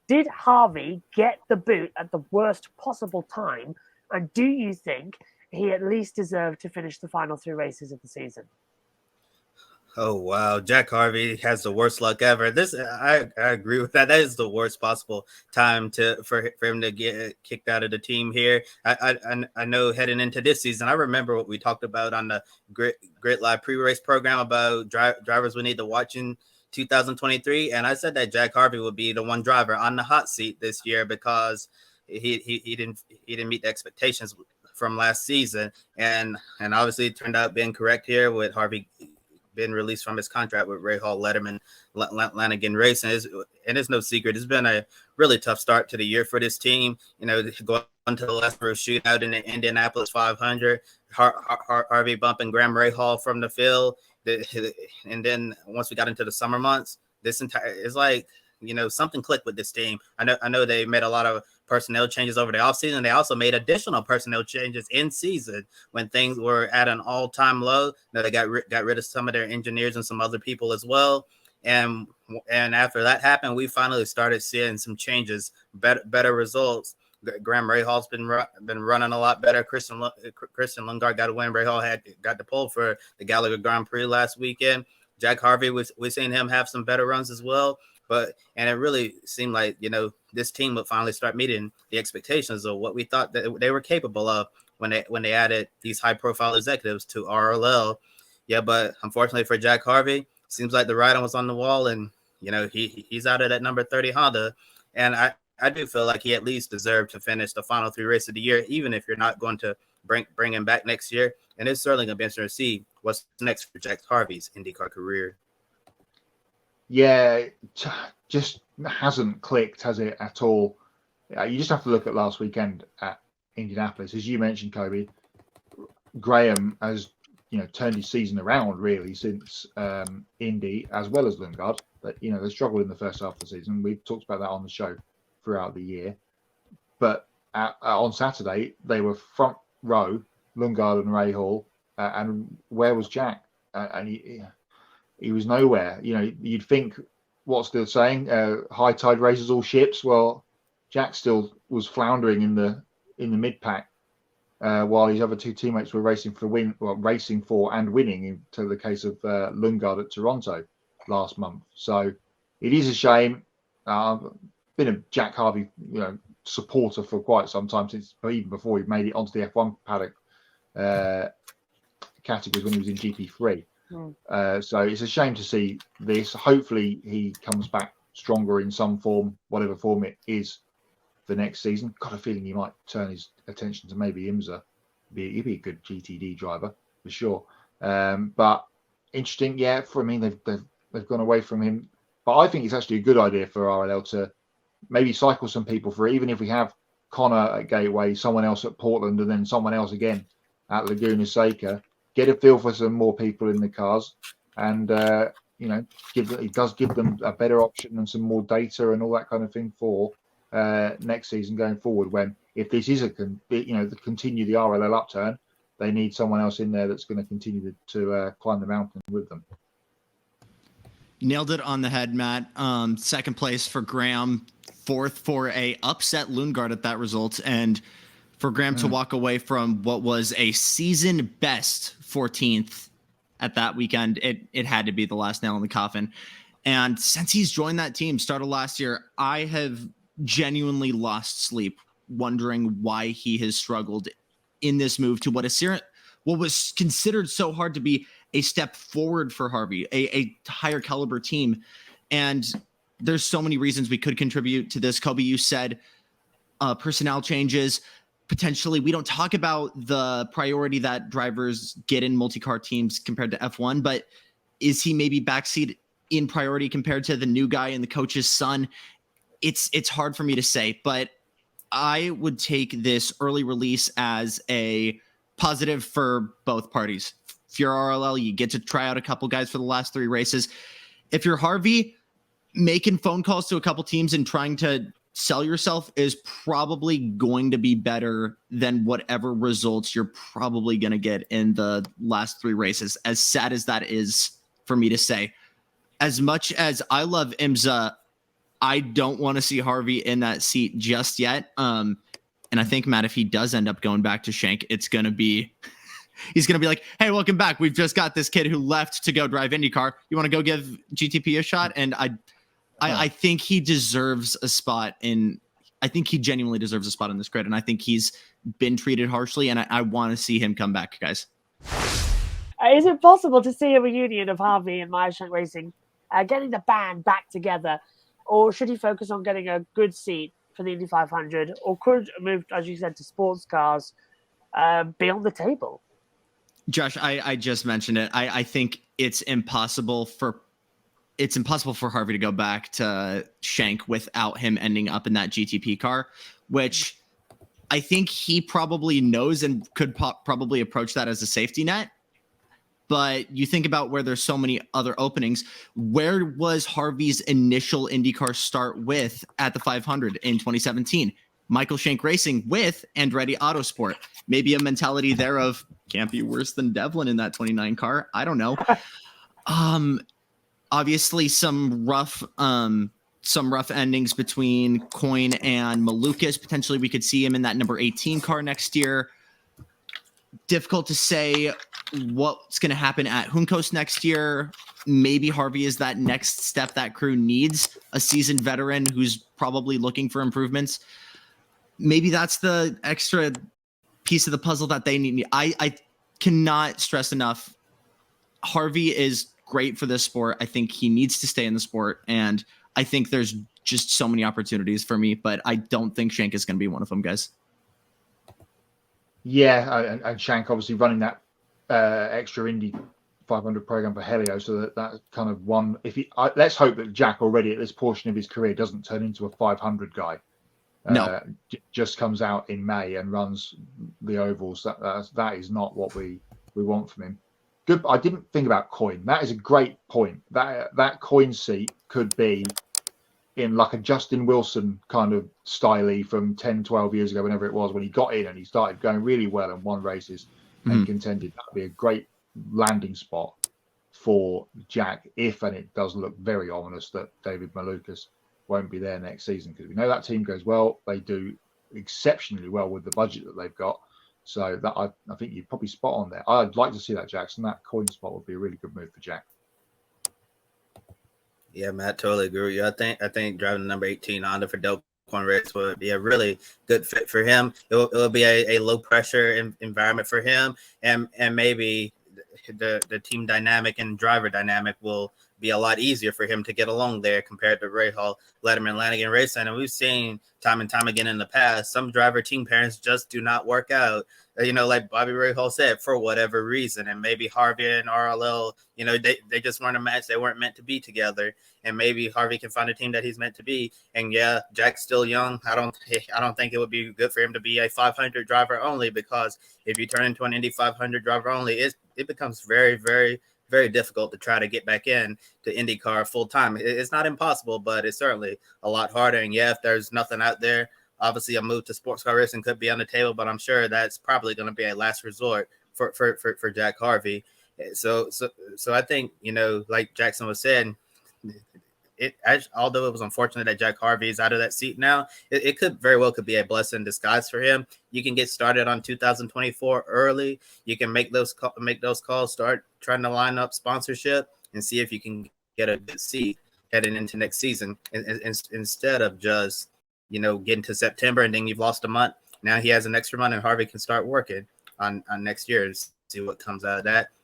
Did Harvey get the boot at the worst possible time? And do you think he at least deserved to finish the final 3 races of the season? Oh wow, Jack Harvey has the worst luck ever. I agree with that. That is the worst possible time for him to get kicked out of the team here. I know heading into this season, I remember what we talked about on the Grid Live pre-race program about drivers we need to watch in 2023, and I said that Jack Harvey would be the one driver on the hot seat this year because he didn't meet the expectations from last season, and obviously it turned out being correct here with Harvey been released from his contract with Rahal, Letterman, Lanigan Racing. And it's no secret, it's been a really tough start to the year for this team. Going to the last row shootout in the Indianapolis 500, Harvey bumping Graham Rahal from the field. And then once we got into the summer months, this entire is like, something clicked with this team. I know they made a lot of personnel changes over the offseason. They also made additional personnel changes in season when things were at an all-time low. They got rid of some of their engineers and some other people as well. And after that happened, we finally started seeing some changes, better results. Graham Rahal's been running a lot better. Christian Lundgaard got a win. Rahal got the pole for the Gallagher Grand Prix last weekend. Jack Harvey, we've seen him have some better runs as well. And it really seemed like, this team would finally start meeting the expectations of what we thought that they were capable of when they added these high profile executives to RLL. Yeah, but unfortunately for Jack Harvey, seems like the writing was on the wall, and he's out of that number 30 Honda. And I do feel like he at least deserved to finish the final 3 races of the year, even if you're not going to bring him back next year. And it's certainly going to be interesting to see what's next for Jack Harvey's IndyCar career. Yeah, just hasn't clicked, has it, at all? You just have to look at last weekend at Indianapolis. As you mentioned, Kobe, Graham has turned his season around really since Indy, as well as Lundgaard. But they struggled in the first half of the season. We've talked about that on the show throughout the year. But on Saturday, they were front row, Lundgaard and Rahal, and where was Jack? And he was nowhere. You'd think, what's the saying? High tide raises all ships. Well, Jack still was floundering in the mid pack, while his other 2 teammates were racing for and winning. To the case of Lundgaard at Toronto last month. So it is a shame. Been a Jack Harvey, supporter for quite some time, since even before he made it onto the F1 paddock categories when he was in GP3. So it's a shame to see this. Hopefully he comes back stronger in some form, whatever form it is, for next season. Got a feeling he might turn his attention to maybe IMSA. He'd be a good GTD driver for sure. But interesting, yeah. They've gone away from him, but I think it's actually a good idea for RLL to maybe cycle some people for, even if we have Conor at Gateway, someone else at Portland, and then someone else again at Laguna Seca. Get a feel for some more people in the cars, and it does give them a better option and some more data and all that kind of thing for next season going forward. When if this is to continue the RLL upturn, they need someone else in there that's going to continue to climb the mountain with them. Nailed it on the head, Matt. Second place for Graham, 4th for a upset Lundgaard at that result, and for Graham to walk away from what was a season best 14th at that weekend, it had to be the last nail in the coffin. And since he's joined that team, started last year, I have genuinely lost sleep wondering why he has struggled in this move to what was considered so hard to be a step forward for Harvey, a higher caliber team. And there's so many reasons we could contribute to this. Kobe, you said personnel changes. Potentially, we don't talk about the priority that drivers get in multi-car teams compared to F1, but is he maybe backseat in priority compared to the new guy and the coach's son? It's hard for me to say, but I would take this early release as a positive for both parties. If you're RLL, you get to try out a couple guys for the last 3 races. If you're Harvey, making phone calls to a couple teams and trying to sell yourself is probably going to be better than whatever results you're probably going to get in the last 3 races. As sad as that is for me to say, as much as I love IMSA, I don't want to see Harvey in that seat just yet. And I think, Matt, if he does end up going back to Shank, he's going to be like, hey, welcome back. We've just got this kid who left to go drive IndyCar. You want to go give GTP a shot? And I think he deserves a spot I think he genuinely deserves a spot in this grid. And I think he's been treated harshly. And I want to see him come back, guys. Is it possible to see a reunion of Harvey and Meyershank Racing getting the band back together? Or should he focus on getting a good seat for the Indy 500? Or could a move, as you said, to sports cars be on the table? Josh, I just mentioned it. I think it's impossible for Harvey to go back to Shank without him ending up in that GTP car, which I think he probably knows and could probably approach that as a safety net. But you think about where there's so many other openings. Where was Harvey's initial IndyCar start with at the 500 in 2017? Michael Shank Racing with Andretti Autosport. Maybe a mentality there of can't be worse than Devlin in that 29 car. I don't know. Obviously some rough endings between Coyne and Malukas. Potentially we could see him in that number 18 car next year. Difficult to say what's going to happen at Juncos next year. Maybe Harvey is that next step that crew needs, a seasoned veteran who's probably looking for improvements. Maybe that's the extra piece of the puzzle that they need. I cannot stress enough. Harvey is great for this sport. I think he needs to stay in the sport. And I think there's just so many opportunities for me, but I don't think Shank is going to be one of them, guys. Yeah, and Shank obviously running that extra Indy 500 program for Helio, so that kind of one. Let's hope that Jack already at this portion of his career doesn't turn into a 500 guy. No, just comes out in May and runs the ovals. That is not what we want from him. Good. I didn't think about Coyne. That is a great point. That Coyne seat could be in like a Justin Wilson kind of style from 10, 12 years ago, whenever it was, when he got in and he started going really well and won races and contended. That would be a great landing spot for Jack if, and it does look very ominous that David Malukas won't be there next season, because we know that team goes well. They do exceptionally well with the budget that they've got. So that I think you're probably spot on there. I'd like to see that, Jackson. That Coyne spot would be a really good move for Jack. Yeah, Matt, totally agree with you. I think driving the number 18 Honda for Del Coyne race would be a really good fit for him. It'll be a low pressure environment for him, and maybe the team dynamic and driver dynamic will be a lot easier for him to get along there compared to Rahal, Letterman, Lanigan racing. And we've seen time and time again in the past, some driver team parents just do not work out, like Bobby Rahal said, for whatever reason. And maybe Harvey and RLL, they just weren't a match. They weren't meant to be together. And maybe Harvey can find a team that he's meant to be. And yeah, Jack's still young. I don't think it would be good for him to be a 500 driver only, because if you turn into an Indy 500 driver only, it becomes very, very, very difficult to try to get back in to IndyCar full time. It's not impossible, but it's certainly a lot harder. And yeah, if there's nothing out there, obviously a move to sports car racing could be on the table, but I'm sure that's probably going to be a last resort for Jack Harvey. So I think, like Jackson was saying, although it was unfortunate that Jack Harvey is out of that seat now, it could very well be a blessing in disguise for him. You can get started on 2024 early. You can make those calls, start trying to line up sponsorship, and see if you can get a good seat heading into next season, instead of just getting to September and then you've lost a month. Now he has an extra month, and Harvey can start working on next year and see what comes out of that.